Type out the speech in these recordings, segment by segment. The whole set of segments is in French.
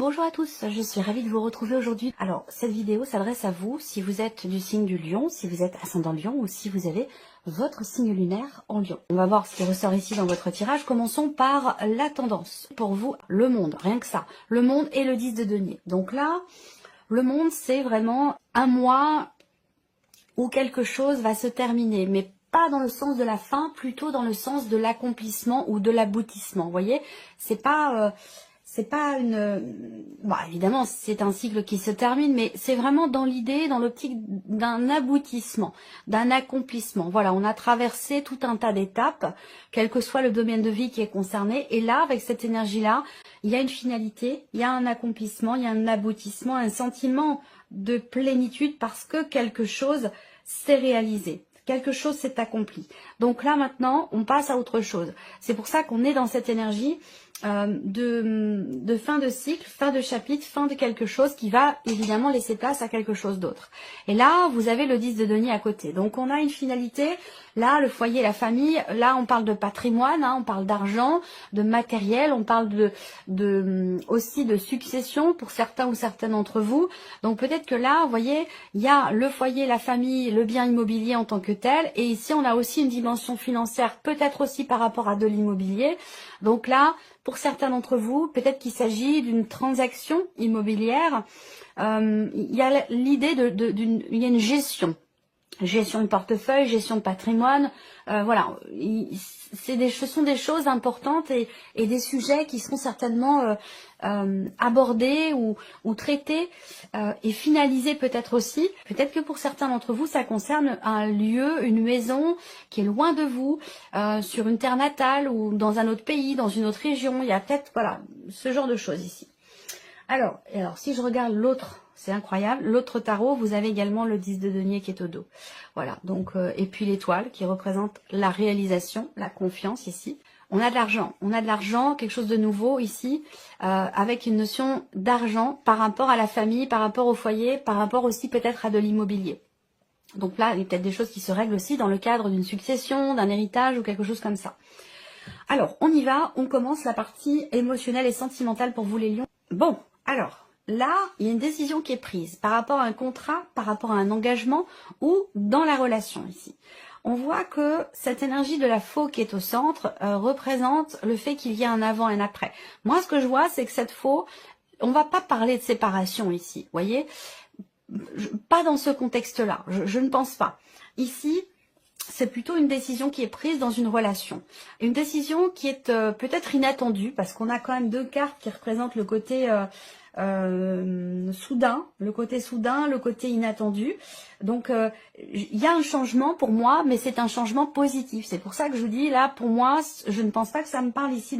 Bonjour à tous, je suis ravie de vous retrouver aujourd'hui. Alors, cette vidéo s'adresse à vous si vous êtes du signe du Lion, si vous êtes ascendant Lion ou si vous avez votre signe lunaire en Lion. On va voir ce qui ressort ici dans votre tirage. Commençons par la tendance. Pour vous, le monde, rien que ça. Le monde et le 10 de denier. Donc là, le monde, c'est vraiment un mois où quelque chose va se terminer, mais pas dans le sens de la fin, plutôt dans le sens de l'accomplissement ou de l'aboutissement. Vous voyez, c'est pas une... Bon, évidemment, c'est un cycle qui se termine, mais c'est vraiment dans l'idée, dans l'optique d'un aboutissement, d'un accomplissement. Voilà, on a traversé tout un tas d'étapes, quel que soit le domaine de vie qui est concerné. Et là, avec cette énergie-là, il y a une finalité, il y a un accomplissement, il y a un aboutissement, un sentiment de plénitude parce que quelque chose s'est réalisé. Quelque chose s'est accompli. Donc là, maintenant, on passe à autre chose. C'est pour ça qu'on est dans cette énergie de fin de cycle, fin de chapitre, fin de quelque chose qui va évidemment laisser place à quelque chose d'autre. Et là, vous avez le 10 de denier à côté. Donc on a une finalité. Là, le foyer, la famille. Là, on parle de patrimoine, hein, on parle d'argent, de matériel, on parle aussi de succession pour certains ou certaines d'entre vous. Donc peut-être que là, vous voyez, il y a le foyer, la famille, le bien immobilier en tant que tel. Et ici, on a aussi une dimension financière, peut-être aussi par rapport à de l'immobilier. Donc là, pour certains d'entre vous, peut-être qu'il s'agit d'une transaction immobilière. Il y a l'idée il y a une gestion de portefeuille, gestion de patrimoine. Voilà, ce sont des choses importantes et des sujets qui seront certainement abordés ou traités et finalisés peut-être aussi. Peut-être que pour certains d'entre vous, ça concerne un lieu, une maison qui est loin de vous, sur une terre natale ou dans un autre pays, dans une autre région. Il y a peut-être, voilà, ce genre de choses ici. Alors, si je regarde l'autre, c'est incroyable, l'autre tarot, vous avez également le 10 de denier qui est au dos. Voilà, donc, et puis l'étoile qui représente la réalisation, la confiance ici. On a de l'argent, quelque chose de nouveau ici, avec une notion d'argent par rapport à la famille, par rapport au foyer, par rapport aussi peut-être à de l'immobilier. Donc là, il y a peut-être des choses qui se règlent aussi dans le cadre d'une succession, d'un héritage ou quelque chose comme ça. Alors, on y va, on commence la partie émotionnelle et sentimentale pour vous les lions. Bon, alors, là, il y a une décision qui est prise par rapport à un contrat, par rapport à un engagement ou dans la relation ici. On voit que cette énergie de la faux qui est au centre représente le fait qu'il y a un avant et un après. Moi, ce que je vois, c'est que cette faux, on va pas parler de séparation ici, voyez, pas dans ce contexte-là, je ne pense pas. Ici, c'est plutôt une décision qui est prise dans une relation. Une décision qui est peut-être inattendue, parce qu'on a quand même deux cartes qui représentent le côté soudain, le côté inattendu. Donc, il y a un changement pour moi, mais c'est un changement positif. C'est pour ça que je vous dis, là, pour moi, je ne pense pas que ça me parle ici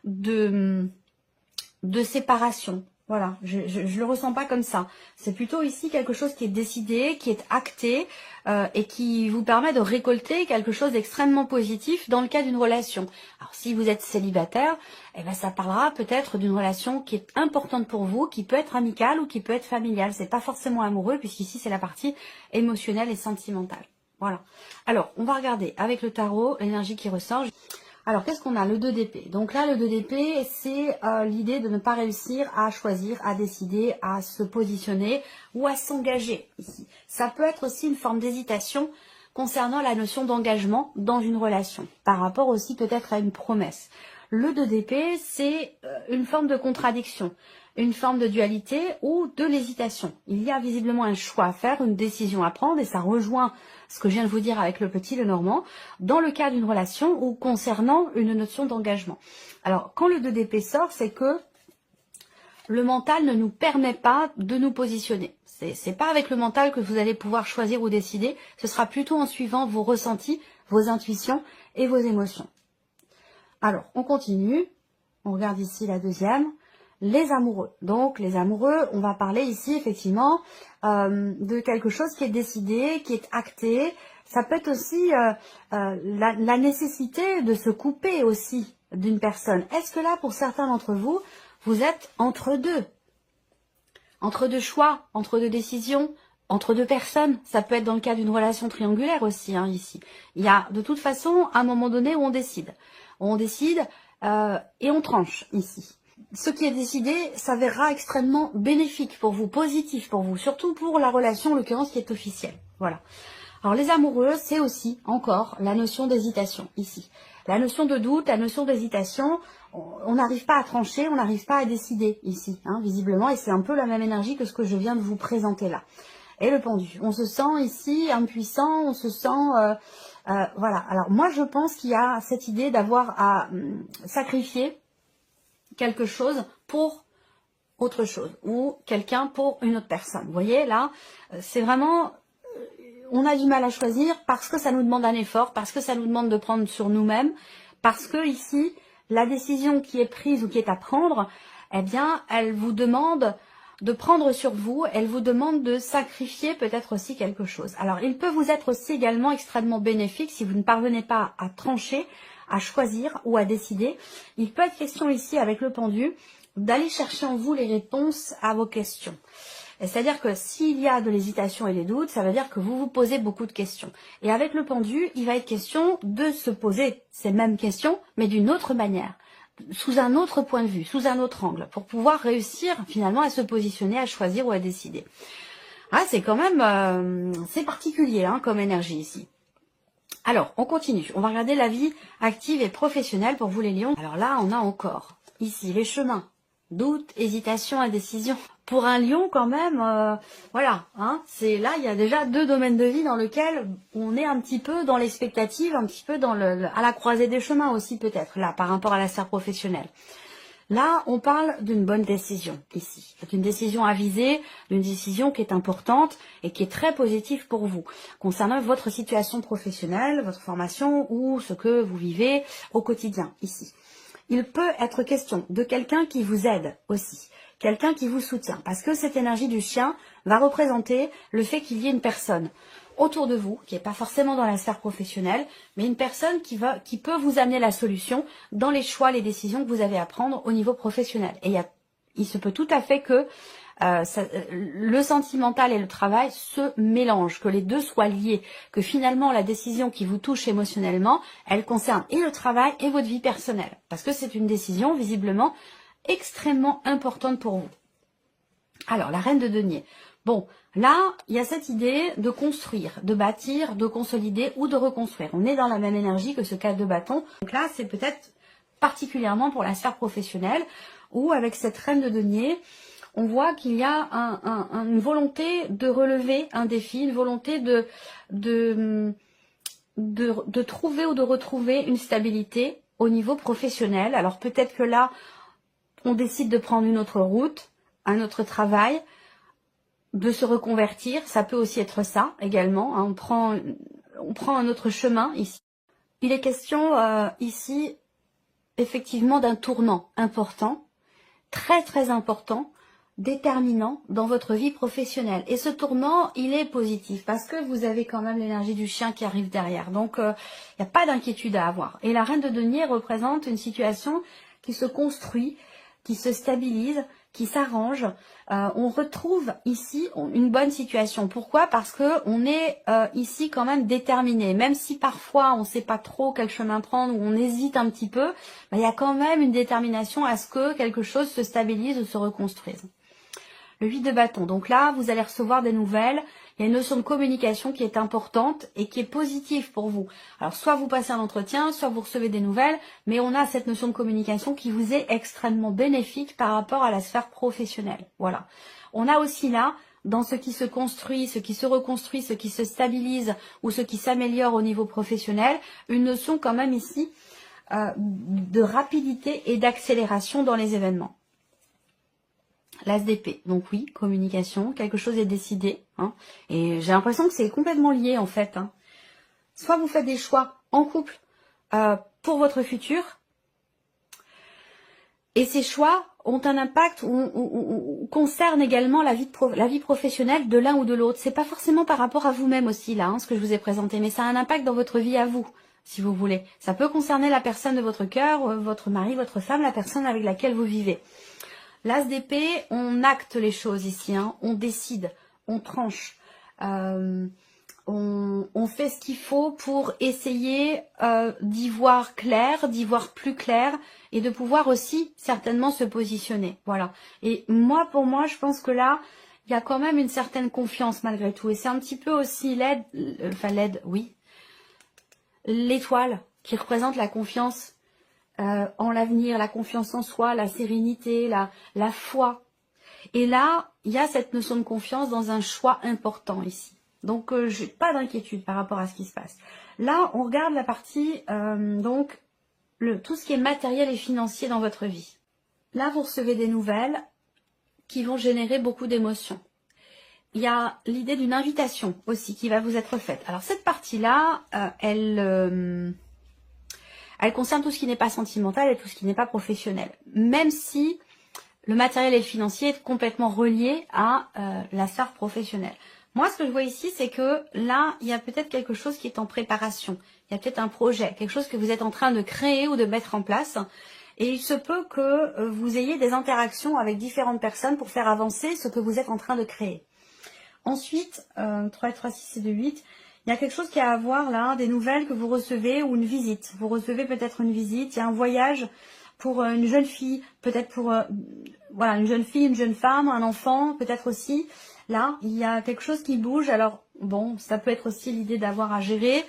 de séparation. Voilà, je le ressens pas comme ça. C'est plutôt ici quelque chose qui est décidé, qui est acté et qui vous permet de récolter quelque chose d'extrêmement positif dans le cas d'une relation. Alors si vous êtes célibataire, eh ben ça parlera peut-être d'une relation qui est importante pour vous, qui peut être amicale ou qui peut être familiale. C'est pas forcément amoureux puisqu'ici c'est la partie émotionnelle et sentimentale. Voilà. Alors on va regarder avec le tarot l'énergie qui ressort. Alors, qu'est-ce qu'on a? Le 2 d'épée. Donc là, le 2 d'épée, c'est l'idée de ne pas réussir à choisir, à décider, à se positionner ou à s'engager ici. Ça peut être aussi une forme d'hésitation concernant la notion d'engagement dans une relation, par rapport aussi peut-être à une promesse. Le 2 d'épée, c'est une forme de contradiction, une forme de dualité ou de l'hésitation. Il y a visiblement un choix à faire, une décision à prendre, et ça rejoint ce que je viens de vous dire avec le petit, le normand, dans le cas d'une relation ou concernant une notion d'engagement. Alors, quand le 2 d'épée sort, c'est que le mental ne nous permet pas de nous positionner. C'est pas avec le mental que vous allez pouvoir choisir ou décider, ce sera plutôt en suivant vos ressentis, vos intuitions et vos émotions. Alors, on continue, on regarde ici la deuxième. Les amoureux. Donc, les amoureux, on va parler ici, effectivement, de quelque chose qui est décidé, qui est acté. Ça peut être aussi la nécessité de se couper aussi d'une personne. Est-ce que là, pour certains d'entre vous, vous êtes entre deux choix, entre deux décisions, entre deux personnes? Ça peut être dans le cas d'une relation triangulaire aussi, hein, ici. Il y a de toute façon un moment donné où on décide. On décide et on tranche ici. ce qui est décidé s'avérera extrêmement bénéfique pour vous, positif pour vous, surtout pour la relation, en l'occurrence, qui est officielle. Voilà. Alors les amoureux, c'est aussi, encore, la notion d'hésitation, ici. La notion de doute, la notion d'hésitation, on n'arrive pas à trancher, on n'arrive pas à décider, ici, hein, visiblement, et c'est un peu la même énergie que ce que je viens de vous présenter là. Et le pendu, on se sent ici impuissant, on se sent... voilà, alors moi je pense qu'il y a cette idée d'avoir à sacrifier quelque chose pour autre chose, ou quelqu'un pour une autre personne. Vous voyez, là, c'est vraiment... on a du mal à choisir parce que ça nous demande un effort, parce que ça nous demande de prendre sur nous-mêmes, parce que ici, la décision qui est prise ou qui est à prendre, eh bien, elle vous demande de prendre sur vous, elle vous demande de sacrifier peut-être aussi quelque chose. Alors, il peut vous être aussi également extrêmement bénéfique si vous ne parvenez pas à trancher, à choisir ou à décider. Il peut être question ici, avec le pendu, d'aller chercher en vous les réponses à vos questions. C'est-à-dire que s'il y a de l'hésitation et des doutes, ça veut dire que vous vous posez beaucoup de questions. Et avec le pendu, il va être question de se poser ces mêmes questions, mais d'une autre manière, sous un autre point de vue, sous un autre angle, pour pouvoir réussir finalement à se positionner, à choisir ou à décider. Ah, c'est quand même, c'est particulier hein, comme énergie ici. Alors, on continue. On va regarder la vie active et professionnelle pour vous les lions. Alors là, on a encore, ici, les chemins. Doute, hésitation, indécision. Pour un lion, quand même, voilà, hein, c'est là, il y a déjà deux domaines de vie dans lesquels on est un petit peu dans l'expectative, un petit peu dans à la croisée des chemins aussi peut-être, là, par rapport à la sphère professionnelle. Là, on parle d'une bonne décision, ici. D'une décision avisée, d'une décision qui est importante et qui est très positive pour vous, concernant votre situation professionnelle, votre formation ou ce que vous vivez au quotidien, ici. Il peut être question de quelqu'un qui vous aide aussi, quelqu'un qui vous soutient, parce que cette énergie du chien va représenter le fait qu'il y ait une personne autour de vous, qui n'est pas forcément dans la sphère professionnelle, mais une personne qui peut vous amener la solution dans les choix, les décisions que vous avez à prendre au niveau professionnel. Et il se peut tout à fait que le sentimental et le travail se mélangent, que les deux soient liés, que finalement la décision qui vous touche émotionnellement, elle concerne et le travail et votre vie personnelle. Parce que c'est une décision visiblement extrêmement importante pour vous. Alors, la reine de denier. Bon, là, il y a cette idée de construire, de bâtir, de consolider ou de reconstruire. On est dans la même énergie que ce 4 de bâton. Donc là, c'est peut-être particulièrement pour la sphère professionnelle, où avec cette reine de denier, on voit qu'il y a une volonté de relever un défi, une volonté de trouver ou de retrouver une stabilité au niveau professionnel. Alors peut-être que là, on décide de prendre une autre route, un autre travail, de se reconvertir, ça peut aussi être ça également, hein. On prend un autre chemin ici. Il est question ici effectivement d'un tournant important, très très important, déterminant dans votre vie professionnelle. Et ce tournant, il est positif parce que vous avez quand même l'énergie du chien qui arrive derrière. Donc, il n'y a pas d'inquiétude à avoir. Et la reine de denier représente une situation qui se construit, qui se stabilise, qui s'arrange. On retrouve ici une bonne situation. Pourquoi? Parce que on est ici quand même déterminé. Même si parfois on ne sait pas trop quel chemin prendre ou on hésite un petit peu, il y a quand même une détermination à ce que quelque chose se stabilise ou se reconstruise. Le 8 de bâton. Donc là, vous allez recevoir des nouvelles. Il y a une notion de communication qui est importante et qui est positive pour vous. Alors, soit vous passez un entretien, soit vous recevez des nouvelles, mais on a cette notion de communication qui vous est extrêmement bénéfique par rapport à la sphère professionnelle. Voilà. On a aussi là, dans ce qui se construit, ce qui se reconstruit, ce qui se stabilise ou ce qui s'améliore au niveau professionnel, une notion quand même ici de rapidité et d'accélération dans les événements. L'as d'épée, donc oui, communication, quelque chose est décidé, hein, et j'ai l'impression que c'est complètement lié en fait. Hein. Soit vous faites des choix en couple pour votre futur, et ces choix ont un impact ou concernent également la vie professionnelle de l'un ou de l'autre. C'est pas forcément par rapport à vous-même aussi là, hein, ce que je vous ai présenté, mais ça a un impact dans votre vie à vous, si vous voulez. Ça peut concerner la personne de votre cœur, votre mari, votre femme, la personne avec laquelle vous vivez. L'as d'épée, on acte les choses ici, hein, on décide, on tranche. on fait ce qu'il faut pour essayer d'y voir clair, d'y voir plus clair et de pouvoir aussi certainement se positionner. Voilà. Et moi, pour moi, je pense que là, il y a quand même une certaine confiance malgré tout. Et c'est un petit peu aussi l'aide, enfin l'aide, oui, l'étoile qui représente la confiance en l'avenir, la confiance en soi, la sérénité, la foi. Et là, il y a cette notion de confiance dans un choix important ici. Donc, je n'ai pas d'inquiétude par rapport à ce qui se passe. Là, on regarde la partie, donc, tout ce qui est matériel et financier dans votre vie. Là, vous recevez des nouvelles qui vont générer beaucoup d'émotions. Il y a l'idée d'une invitation aussi qui va vous être faite. Alors, cette partie-là, elle concerne tout ce qui n'est pas sentimental et tout ce qui n'est pas professionnel. Même si le matériel et le financier est complètement relié à la sphère professionnelle. Moi, ce que je vois ici, c'est que là, il y a peut-être quelque chose qui est en préparation. Il y a peut-être un projet, quelque chose que vous êtes en train de créer ou de mettre en place. Et il se peut que vous ayez des interactions avec différentes personnes pour faire avancer ce que vous êtes en train de créer. Ensuite, 3, 3, 6 et 2, 8, il y a quelque chose qui a à voir là, des nouvelles que vous recevez ou une visite. Vous recevez peut-être une visite, il y a un voyage pour une jeune fille, peut-être pour voilà, une jeune fille, une jeune femme, un enfant, peut-être aussi. Là, il y a quelque chose qui bouge. Alors, bon, ça peut être aussi l'idée d'avoir à gérer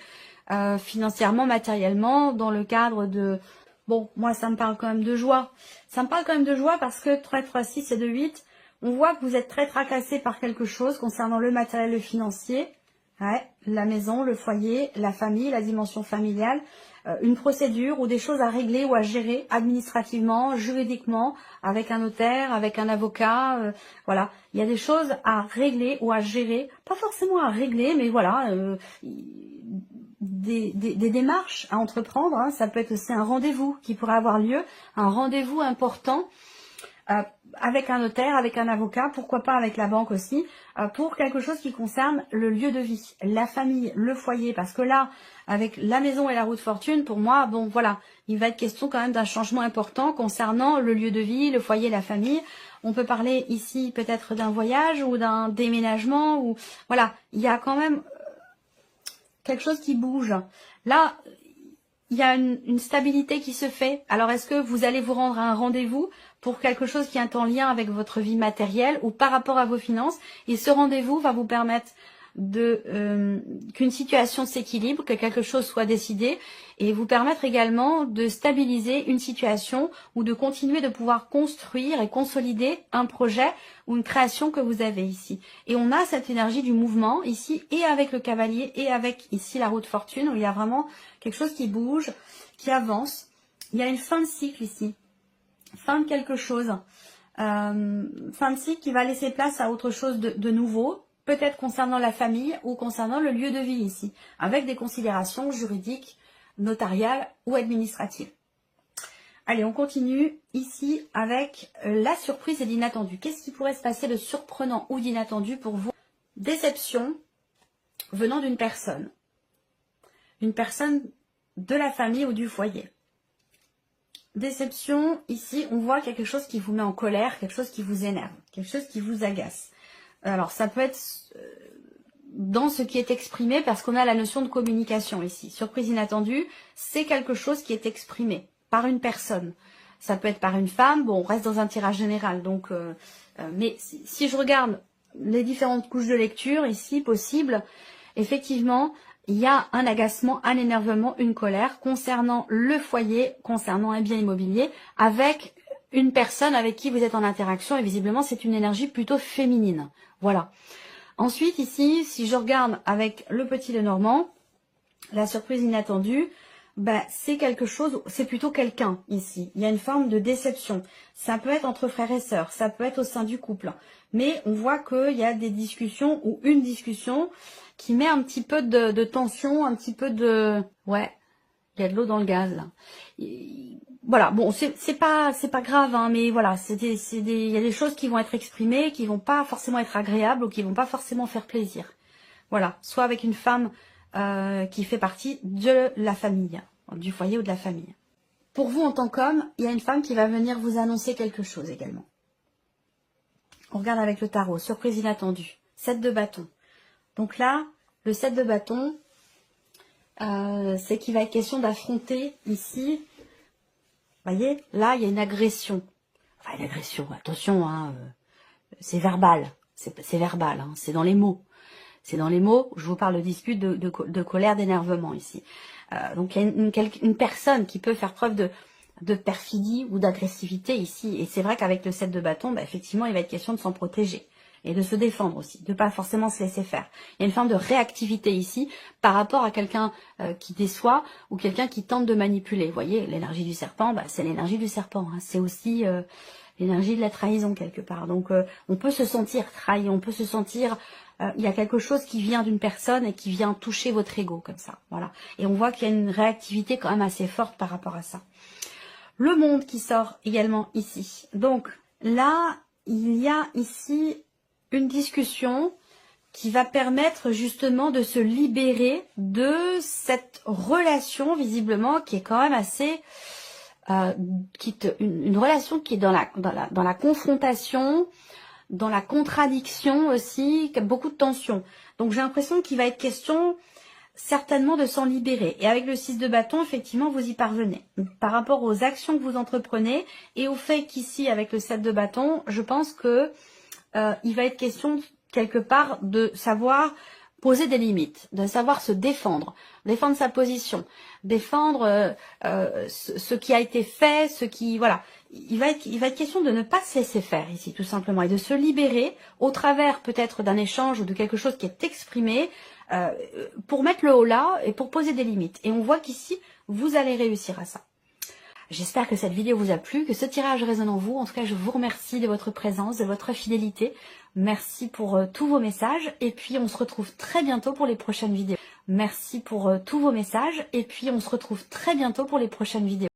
financièrement, matériellement, dans le cadre de... Bon, moi, ça me parle quand même de joie. Ça me parle quand même de joie parce que 3, 3, 6 et 2, 8, on voit que vous êtes très tracassé par quelque chose concernant le matériel, le financier. Ouais, la maison, le foyer, la famille, la dimension familiale, une procédure ou des choses à régler ou à gérer administrativement, juridiquement, avec un notaire, avec un avocat, voilà. Il y a des choses à régler ou à gérer, pas forcément à régler, mais voilà, des démarches à entreprendre. Hein. Ça peut être aussi un rendez-vous qui pourrait avoir lieu, un rendez-vous important avec un notaire, avec un avocat, pourquoi pas avec la banque aussi, pour quelque chose qui concerne le lieu de vie, la famille, le foyer, parce que là, avec la maison et la roue de fortune, pour moi, bon voilà, il va être question quand même d'un changement important concernant le lieu de vie, le foyer, la famille. On peut parler ici peut-être d'un voyage ou d'un déménagement, ou voilà, il y a quand même quelque chose qui bouge. Là, il y a une stabilité qui se fait. Alors, est-ce que vous allez vous rendre à un rendez-vous pour quelque chose qui est en lien avec votre vie matérielle ou par rapport à vos finances? Et ce rendez-vous va vous permettre qu'une situation s'équilibre, que quelque chose soit décidé et vous permettre également de stabiliser une situation ou de continuer de pouvoir construire et consolider un projet ou une création que vous avez ici. Et on a cette énergie du mouvement ici et avec le cavalier et avec ici la roue de fortune où il y a vraiment quelque chose qui bouge, qui avance. Il y a une fin de cycle ici, fin de quelque chose, fin de cycle qui va laisser place à autre chose de nouveau, peut-être concernant la famille ou concernant le lieu de vie ici, avec des considérations juridiques, notariales ou administratives. Allez, on continue ici avec la surprise et l'inattendu. Qu'est-ce qui pourrait se passer de surprenant ou d'inattendu pour vous? Déception venant d'une personne de la famille ou du foyer. Déception, ici, on voit quelque chose qui vous met en colère, quelque chose qui vous énerve, quelque chose qui vous agace. Alors, ça peut être dans ce qui est exprimé, parce qu'on a la notion de communication ici. Surprise inattendue, c'est quelque chose qui est exprimé par une personne. Ça peut être par une femme, bon, on reste dans un tirage général. Donc, mais si je regarde les différentes couches de lecture ici possibles, effectivement, il y a un agacement, un énervement, une colère concernant le foyer, concernant un bien immobilier, avec une personne avec qui vous êtes en interaction, et visiblement c'est une énergie plutôt féminine. Voilà. Ensuite ici, si je regarde avec le petit Lenormand, la surprise inattendue, ben, c'est quelque chose, c'est plutôt quelqu'un ici. Il y a une forme de déception. Ça peut être entre frères et sœurs, ça peut être au sein du couple. Mais on voit qu'il y a des discussions ou une discussion qui met un petit peu de tension, un petit peu de... Ouais, il y a de l'eau dans le gaz là. Voilà, bon, c'est pas grave, hein, mais voilà, il y a des choses qui vont être exprimées, qui vont pas forcément être agréables ou qui vont pas forcément faire plaisir. Voilà, soit avec une femme qui fait partie de la famille, du foyer ou de la famille. Pour vous en tant qu'homme, il y a une femme qui va venir vous annoncer quelque chose également. On regarde avec le tarot, surprise inattendue, 7 de bâton. Donc là, le 7 de bâton, c'est qu'il va être question d'affronter ici. Vous voyez, là, il y a une agression. Enfin, une agression, attention, hein, c'est verbal. C'est verbal, hein, c'est dans les mots. C'est dans les mots, je vous parle de dispute, de colère, d'énervement ici. Donc il y a une personne qui peut faire preuve de perfidie ou d'agressivité ici. Et c'est vrai qu'avec le 7 de bâton, bah, effectivement, il va être question de s'en protéger. Et de se défendre aussi, de pas forcément se laisser faire. Il y a une forme de réactivité ici par rapport à quelqu'un qui déçoit ou quelqu'un qui tente de manipuler. Vous voyez, l'énergie du serpent, bah, c'est l'énergie du serpent. Hein. C'est aussi l'énergie de la trahison quelque part. Donc on peut se sentir trahi, on peut se sentir... il y a quelque chose qui vient d'une personne et qui vient toucher votre ego comme ça. Voilà. Et on voit qu'il y a une réactivité quand même assez forte par rapport à ça. Le monde qui sort également ici. Donc là, il y a ici une discussion qui va permettre justement de se libérer de cette relation visiblement qui est quand même assez... une relation qui est dans la confrontation, dans la contradiction aussi, qui a beaucoup de tension. Donc j'ai l'impression qu'il va être question certainement de s'en libérer. Et avec le 6 de bâton, effectivement, vous y parvenez. Par rapport aux actions que vous entreprenez et au fait qu'ici, avec le 7 de bâton, je pense que il va être question quelque part de savoir poser des limites, de savoir se défendre sa position, défendre ce qui a été fait, ce qui voilà. Il va être question de ne pas se laisser faire ici tout simplement et de se libérer au travers peut-être d'un échange ou de quelque chose qui est exprimé pour mettre le haut là et pour poser des limites. Et on voit qu'ici vous allez réussir à ça. J'espère que cette vidéo vous a plu, que ce tirage résonne en vous. En tout cas, je vous remercie de votre présence, de votre fidélité. Merci pour tous vos messages. Et puis, on se retrouve très bientôt pour les prochaines vidéos. Merci pour tous vos messages. Et puis, on se retrouve très bientôt pour les prochaines vidéos.